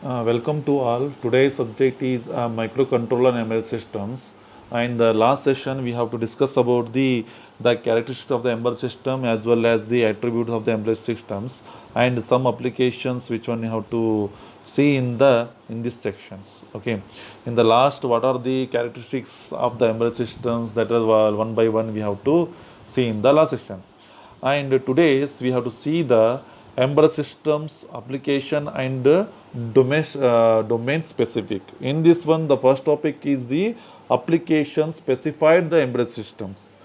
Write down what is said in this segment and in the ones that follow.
Welcome to all. Today's subject is microcontroller and embedded systems. In the last session, we have to discuss about the characteristics of the embedded system as well as the attributes of the embedded systems and some applications which one you have to see in these sections. Okay. In the last, what are the characteristics of the embedded systems that are one by one we have to see in the last session. And today's we have to see the embedded systems application and domain specific. In this one, the first topic is the application specified the embedded systems.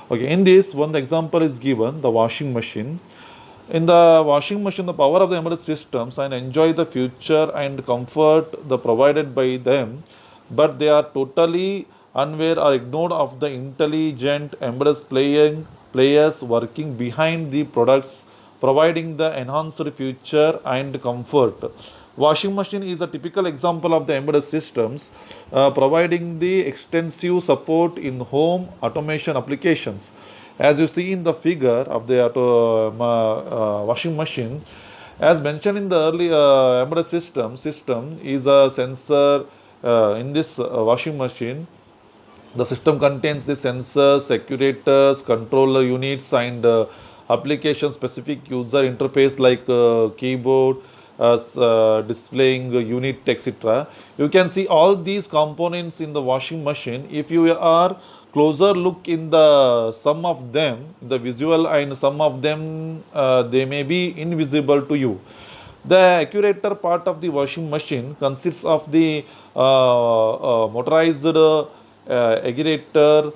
Okay, in this one, the example is given the washing machine. In the washing machine, the power of the embedded systems and enjoy the future and comfort the provided by them, but they are totally unaware or ignored of the intelligent embedded players working behind the products, providing the enhanced future and comfort. Washing machine is a typical example of the embedded systems, providing the extensive support in home automation applications. As you see in the figure of the washing machine, as mentioned in the early embedded system is a sensor in this washing machine. The system contains the sensors, actuators, controller units, and application specific user interface like keyboard, displaying unit, etc. You can see all these components in the washing machine. If you are closer look in the some of them, the visual, and some of them they may be invisible to you. The actuator part of the washing machine consists of the motorized aggregator,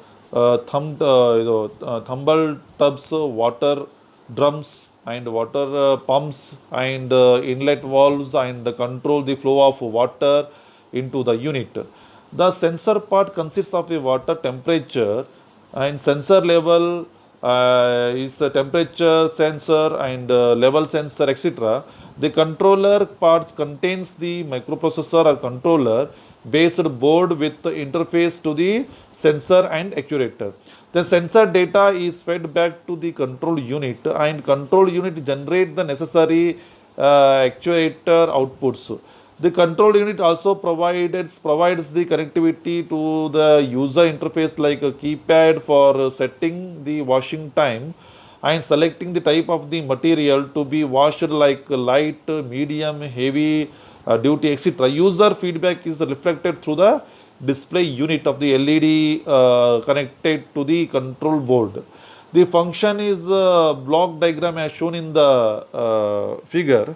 tumble tubs, water drums, and water pumps, and inlet valves, and control the flow of water into the unit. The sensor part consists of a water temperature and sensor level is a temperature sensor and level sensor, etc. The controller parts contains the microprocessor or controller based board with the interface to the sensor and actuator. The sensor data is fed back to the control unit, and control unit generate the necessary actuator outputs. The control unit also provides the connectivity to the user interface like a keypad for setting the washing time and selecting the type of the material to be washed like light, medium, heavy, duty, etc. User feedback is reflected through the display unit of the LED connected to the control board. The function is block diagram as shown in the figure.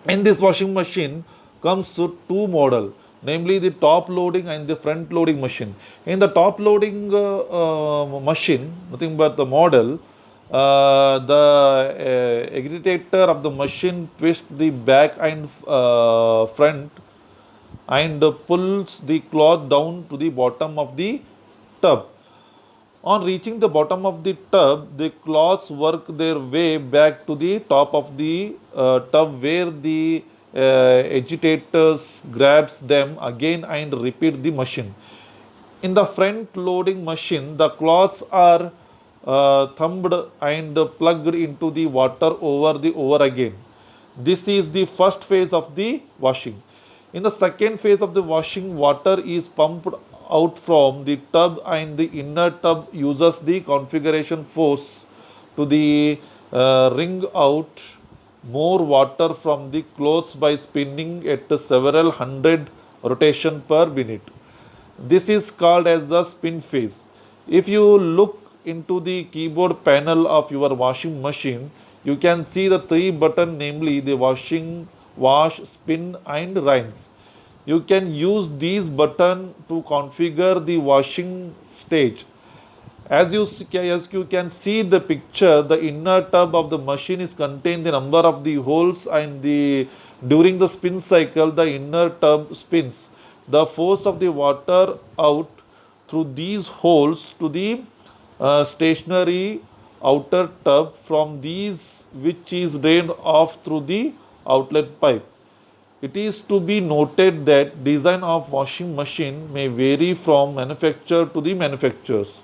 In this washing machine comes two model, namely the top loading and the front loading machine. In the top loading machine, nothing but the model, the aggregator of the machine twists the back and front and pulls the cloth down to the bottom of the tub. On reaching the bottom of the tub, the cloths work their way back to the top of the tub where the agitators grabs them again and repeat the machine. In the front loading machine, the cloths are thumbed and plugged into the water over again. This is the first phase of the washing. In the second phase of the washing, water is pumped out from the tub and the inner tub uses the configuration force to the wring out more water from the clothes by spinning at several hundred rotation per minute. This is called as the spin phase. If you look into the keyboard panel of your washing machine, you can see the three buttons, namely the washing, wash, spin, and rinse. You can use these buttons to configure the washing stage. As you can see the picture, the inner tub of the machine is contain the number of the holes, and during the spin cycle, the inner tub spins. The force of the water out through these holes to the stationary outer tub from these, which is drained off through the outlet pipe. It is to be noted that design of washing machine may vary from manufacturer to the manufacturers,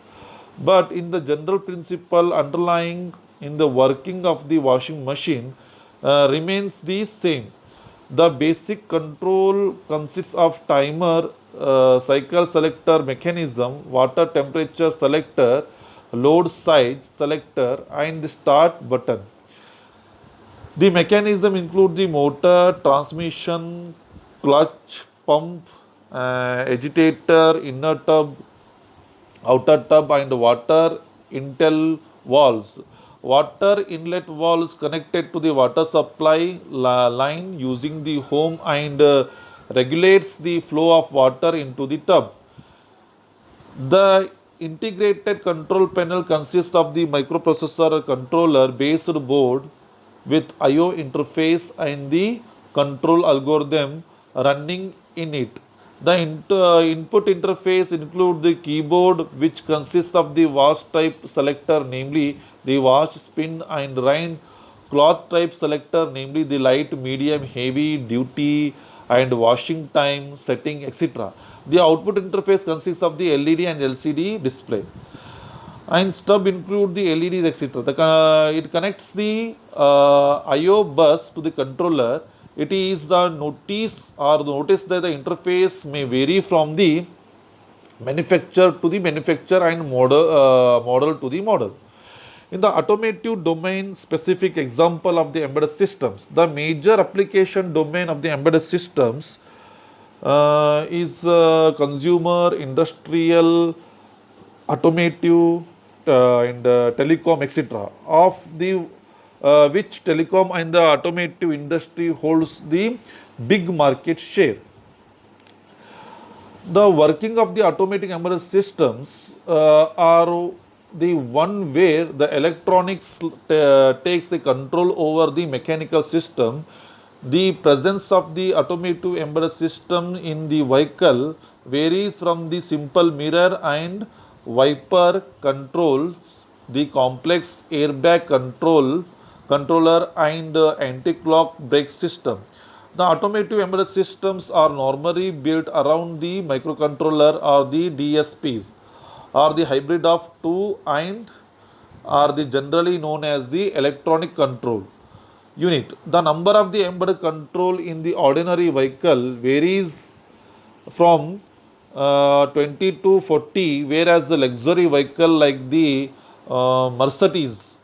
but in the general principle underlying in the working of the washing machine remains the same. The basic control consists of timer, cycle selector mechanism, water temperature selector, load size selector, and the start button. The mechanism include the motor, transmission, clutch, pump, agitator, inner tub, outer tub, and water inlet valves. Water inlet valves connected to the water supply line using the home and regulates the flow of water into the tub. The integrated control panel consists of the microprocessor controller based board with I/O interface and the control algorithm running in it. The input interface include the keyboard, which consists of the wash type selector, namely the wash, spin, and rain, cloth type selector, namely the light, medium, heavy, duty, and washing time setting, etc. The output interface consists of the LED and LCD display, and stub include the LEDs, etc. It connects the I/O bus to the controller. It is the notice that the interface may vary from the manufacturer to the manufacturer and model to the model. In the automotive domain, specific example of the embedded systems, the major application domain of the embedded systems is consumer, industrial, automotive, and telecom, etc. Of the which telecom and the automotive industry holds the big market share. The working of the automatic embedded systems are the one where the electronics takes the control over the mechanical system. The presence of the automotive embedded system in the vehicle varies from the simple mirror and wiper controls, the complex airbag controller, and anti-clock brake system. The automotive embedded systems are normally built around the microcontroller or the DSPs, or the hybrid of two, and are the generally known as the electronic control unit. The number of the embedded control in the ordinary vehicle varies from 20 to 40, whereas the luxury vehicle like the Mercedes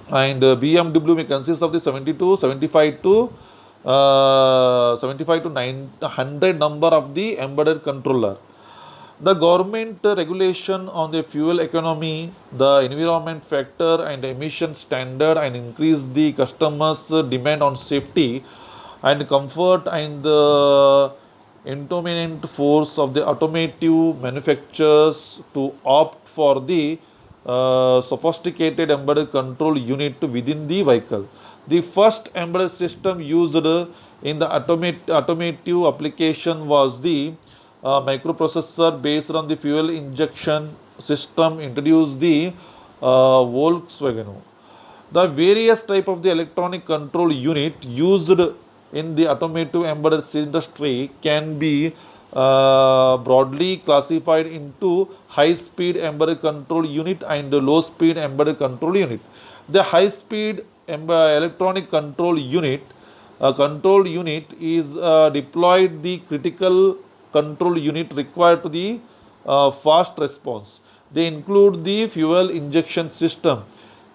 and BMW may consist of the 75 to 900 number of the embedded controller. The government regulation on the fuel economy, the environment factor, and emission standard, and increase the customers' demand on safety and comfort, and the indominant force of the automotive manufacturers to opt for the sophisticated embedded control unit within the vehicle. The first embedded system used in the automotive application was the microprocessor based on the fuel injection system introduced the Volkswagen. The various type of the electronic control unit used in the automotive embedded industry can be broadly classified into high speed embedded control unit and low speed embedded control unit. The high speed electronic control unit is deployed the critical control unit required to the fast response. They include the fuel injection system,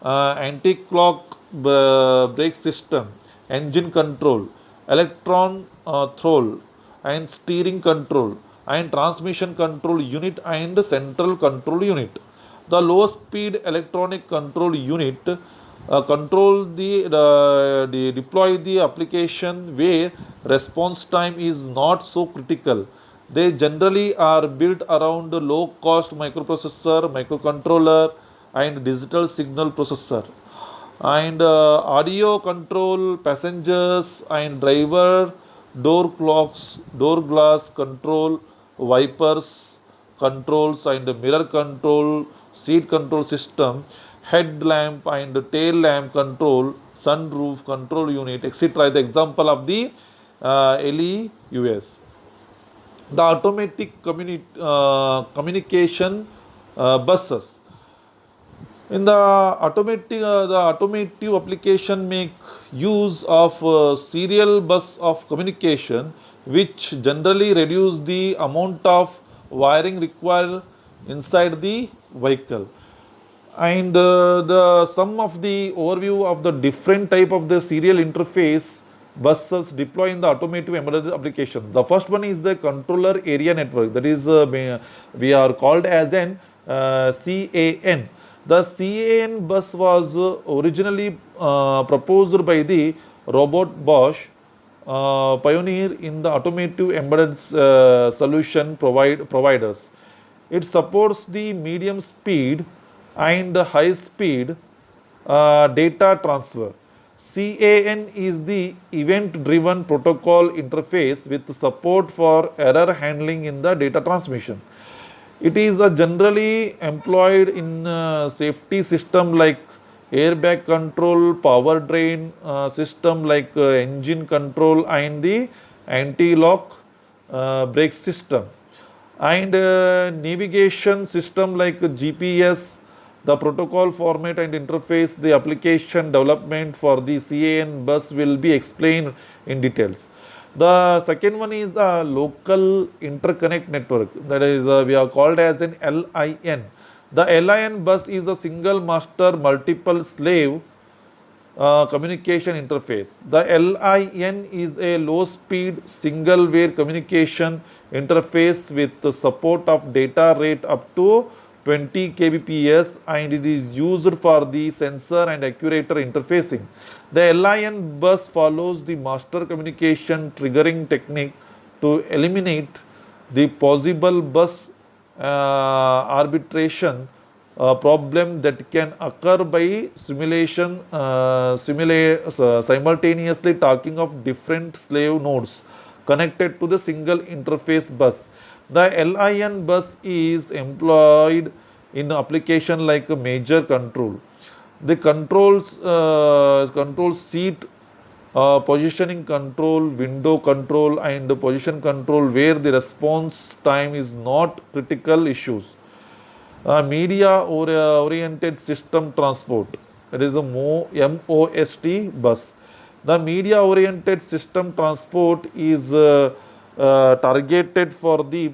anti-clock brake system, engine control, electron throttle, and steering control, and transmission control unit, and central control unit. The low speed electronic control unit deploy the application where response time is not so critical. They generally are built around low cost microprocessor, microcontroller, and digital signal processor, and audio control, passengers and driver, door clocks, door glass control, wipers controls, and mirror control, seat control system, headlamp and tail lamp control, sunroof control unit, etc. The example of the LEUS. The automatic communication buses. In the automotive application make use of serial bus of communication, which generally reduce the amount of wiring required inside the vehicle. And the sum of the overview of the different type of the serial interface buses deploy in the automotive embedded application. The first one is the controller area network, that is we are called as an CAN. The CAN bus was originally proposed by the Robert Bosch, pioneer in the automotive embedded solution providers. It supports the medium speed and high speed data transfer. CAN is the event driven protocol interface with support for error handling in the data transmission. It is generally employed in safety system like airbag control, power drain system like engine control, and the anti-lock brake system, and navigation system like GPS. The protocol format and interface, the application development for the CAN bus will be explained in details. The second one is a local interconnect network, that is we are called as an LIN. The LIN bus is a single master multiple slave communication interface. The LIN is a low speed single wire communication interface with the support of data rate up to 20 kbps, and it is used for the sensor and actuator interfacing. The LIN bus follows the master communication triggering technique to eliminate the possible bus arbitration problem that can occur by simultaneously talking of different slave nodes connected to the single interface bus. The LIN bus is employed in application like a major control. The control seat, positioning control, window control, and position control, where the response time is not critical issues. Media oriented system transport, it is a MOST bus. The media oriented system transport is targeted for the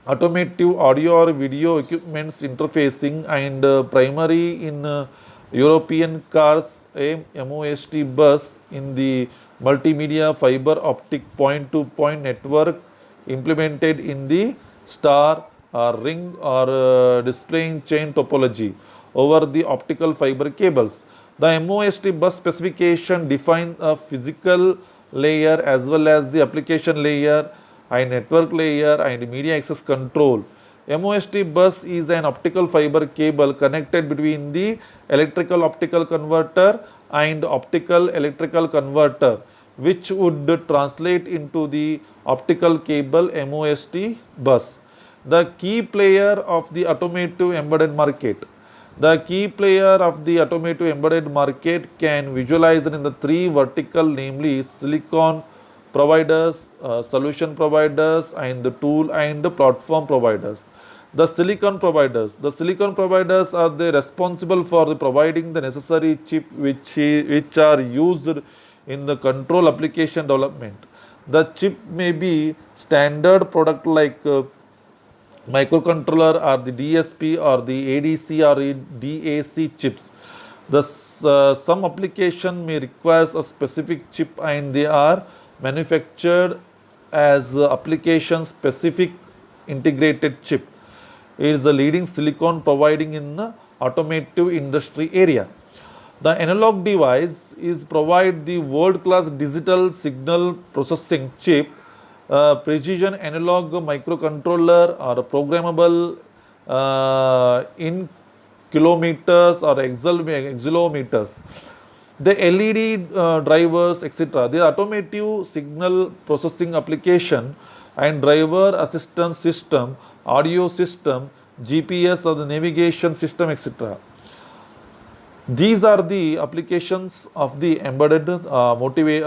automotive audio or video equipments interfacing, and primary in European cars. A MOST bus in the multimedia fiber optic point to point network implemented in the star or ring or displaying chain topology over the optical fiber cables. The MOST bus specification defines a physical layer as well as the application layer and network layer and media access control. MOST bus is an optical fiber cable connected between the electrical optical converter and optical electrical converter, which would translate into the optical cable MOST bus. The key player of the automotive embedded market. The key player of the automotive embedded market can visualize in the three vertical, namely silicon providers, solution providers, and the tool and the platform providers. The silicon providers. The silicon providers are the responsible for the providing the necessary chip which are used in the control application development. The chip may be standard product like microcontroller or the DSP or the ADC or DAC chips. Some application may require a specific chip and they are manufactured as application specific integrated chip. It is the leading silicon providing in the automotive industry area. The analog device is provide the world class digital signal processing chip, precision analog microcontroller or programmable in kilometers or accelerometers. The LED drivers, etc. The automotive signal processing application and driver assistance system, audio system, GPS or the navigation system, etc. These are the applications of the embedded automotive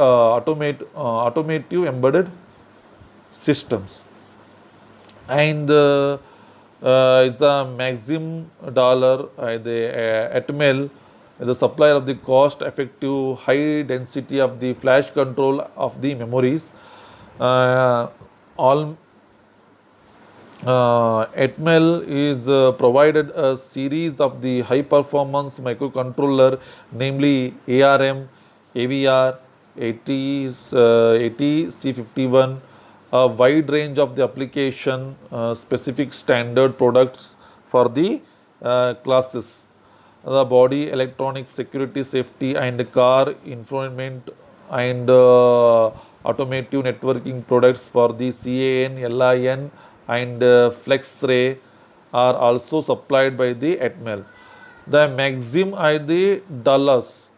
embedded systems. And is the Maxim dollar, the Atmel is the supplier of the cost effective high density of the flash control of the memories. Uh, all Atmel is provided a series of the high performance microcontroller, namely ARM, AVR, 80, 80C51, a wide range of the application specific standard products for the classes. The body, electronic security, safety, and car infotainment and automotive networking products for the CAN, LIN, and FlexRay are also supplied by the Atmel. The Maxim ID Dallas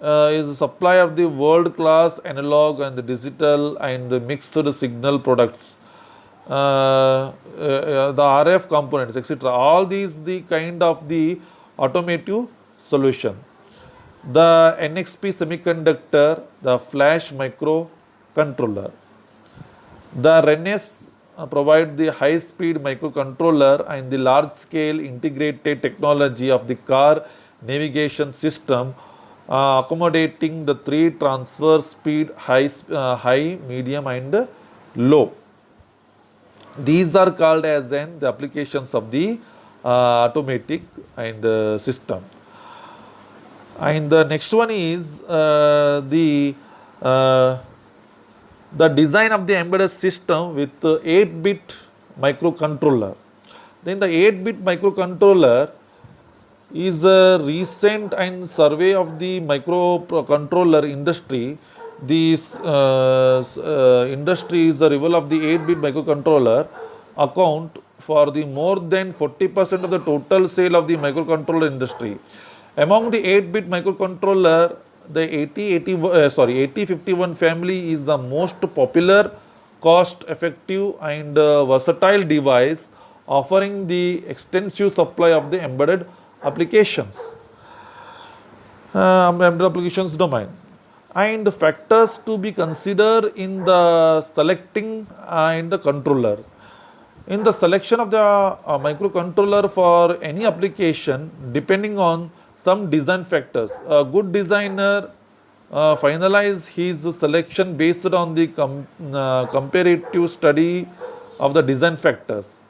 is a supplier of the world-class analog and the digital and the mixed signal products. The RF components, etc. All these the kind of the automotive solution. The NXP semiconductor, the flash microcontroller. The Renes provide the high-speed microcontroller and the large-scale integrated technology of the car navigation system, accommodating the three transfer speed: high, medium, and low. These are called as then the applications of the automatic and system. And the next one is uh, the design of the embedded system with 8-bit microcontroller. Then the 8-bit microcontroller is a recent and survey of the microcontroller industry. This industry is the rival of the 8-bit microcontroller account for the more than 40% of the total sale of the microcontroller industry. Among the 8-bit microcontroller, the 8051 family is the most popular, cost-effective, and versatile device, offering the extensive supply of the embedded applications. Embedded applications domain and factors to be considered in the selecting and the controller. In the selection of the microcontroller for any application, depending on some design factors, a good designer finalize his selection based on the comparative study of the design factors.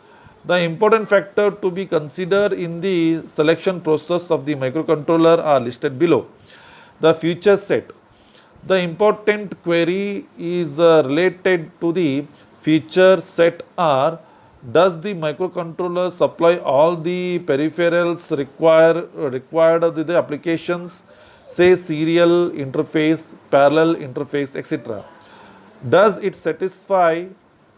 The important factor to be considered in the selection process of the microcontroller are listed below. The feature set. The important query is related to the feature set are: does the microcontroller supply all the peripherals required of the applications, say serial interface, parallel interface, etc.? Does it satisfy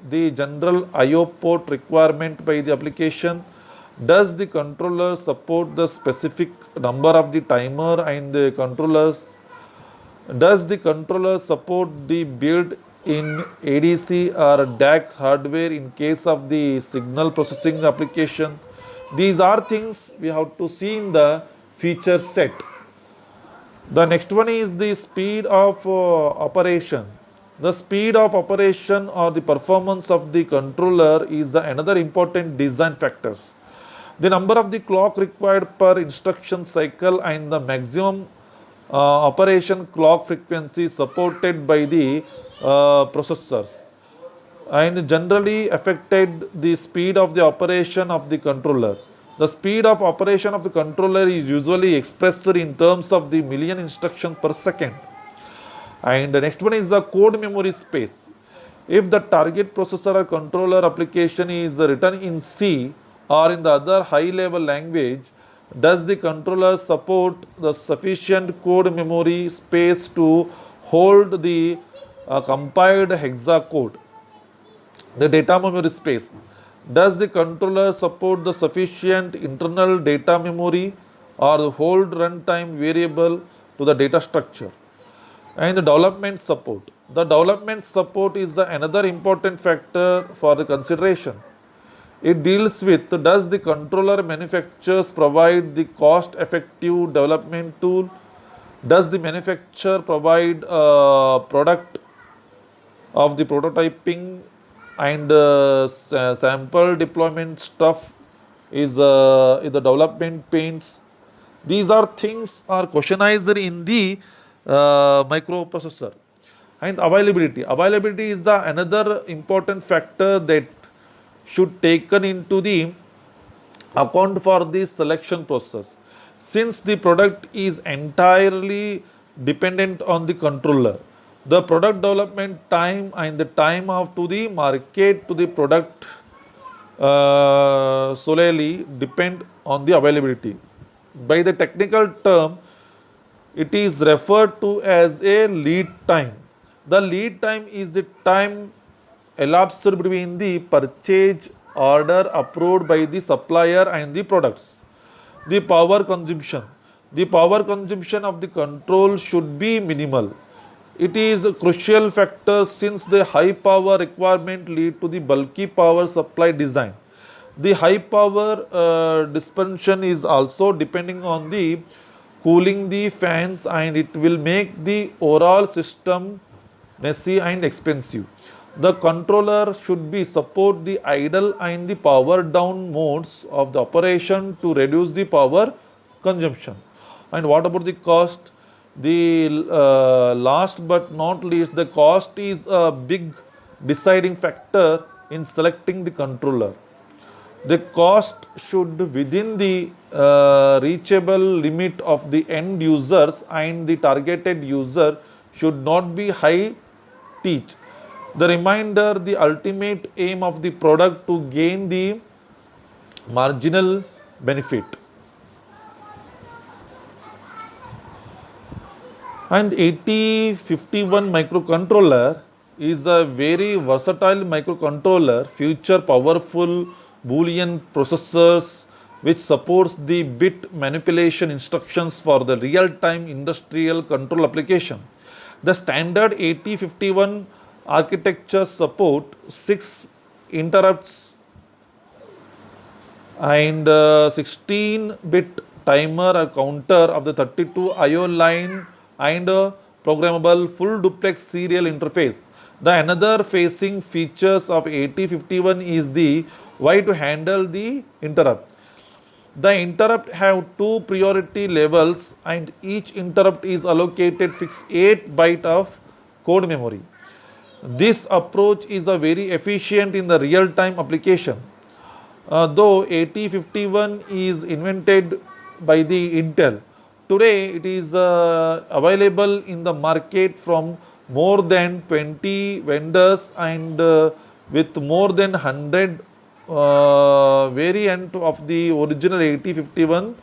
the general IO port requirement by the application? Does the controller support the specific number of the timer and the controllers? Does the controller support the built-in ADC or DAC hardware in case of the signal processing application? These are things we have to see in the feature set. The next one is the speed of operation. The speed of operation or the performance of the controller is another important design factors. The number of the clock required per instruction cycle and the maximum operation clock frequency supported by the processors and generally affected the speed of the operation of the controller. The speed of operation of the controller is usually expressed in terms of the million instructions per second. And the next one is the code memory space. If the target processor or controller application is written in C or in the other high level language, does the controller support the sufficient code memory space to hold the compiled hexacode? The data memory space. Does the controller support the sufficient internal data memory or hold runtime variable to the data structure? And the development support. The development support is another important factor for the consideration. It deals with: does the controller manufacturers provide the cost effective development tool? Does the manufacturer provide a product of the prototyping and sample deployment stuff is the development pains. These are things are questionized in the microprocessor. And availability is the another important factor that should taken into the account for the selection process. Since the product is entirely dependent on the controller, the product development time and the time of to the market to the product solely depend on the availability. By the technical term, it is referred to as a lead time. The lead time is the time elapsed between the purchase order approved by the supplier and the products. The power consumption. The power consumption of the control should be minimal. It is a crucial factor since the high power requirement lead to the bulky power supply design. The high power dispensation is also depending on the cooling the fans, and it will make the overall system messy and expensive. The controller should be support the idle and the power down modes of the operation to reduce the power consumption. And what about the cost? The last but not least, the cost is a big deciding factor in selecting the controller. The cost should within the reachable limit of the end users, and the targeted user should not be high teach. The reminder, the ultimate aim of the product to gain the marginal benefit. And 8051 microcontroller is a very versatile microcontroller, feature powerful Boolean processors which supports the bit manipulation instructions for the real-time industrial control application. The standard 8051 architecture support 6 interrupts and 16-bit timer or counter of the 32 IO line and programmable full duplex serial interface. The another facing features of 8051 is the way to handle the interrupt. The interrupt have two priority levels, and each interrupt is allocated fixed 8 byte of code memory. This approach is a very efficient in the real-time application. Though 8051 is invented by the Intel, today it is available in the market from more than 20 vendors, and with more than 100 variant of the original 8051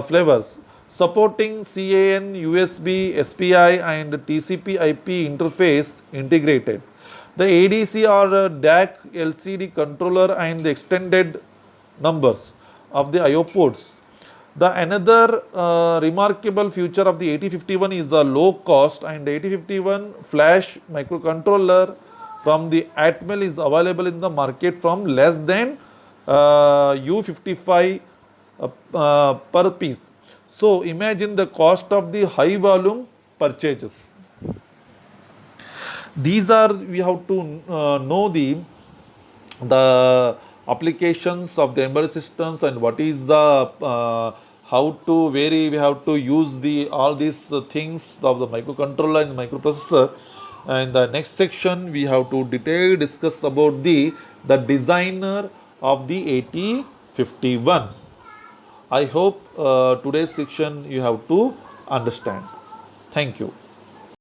flavors, supporting CAN, USB, SPI and TCP IP interface integrated. The ADC or DAC LCD controller and the extended numbers of the IO ports. The another remarkable feature of the 8051 is the low cost, and 8051 flash microcontroller from the Atmel is available in the market from less than U55 per piece. So imagine the cost of the high volume purchases. These are, we have to know the applications of the embedded systems, and what is the how to vary, we have to use the all these things of the microcontroller and microprocessor. And the next section we have to detail discuss about the designer of the 8051. I hope today's section you have to understand. Thank you.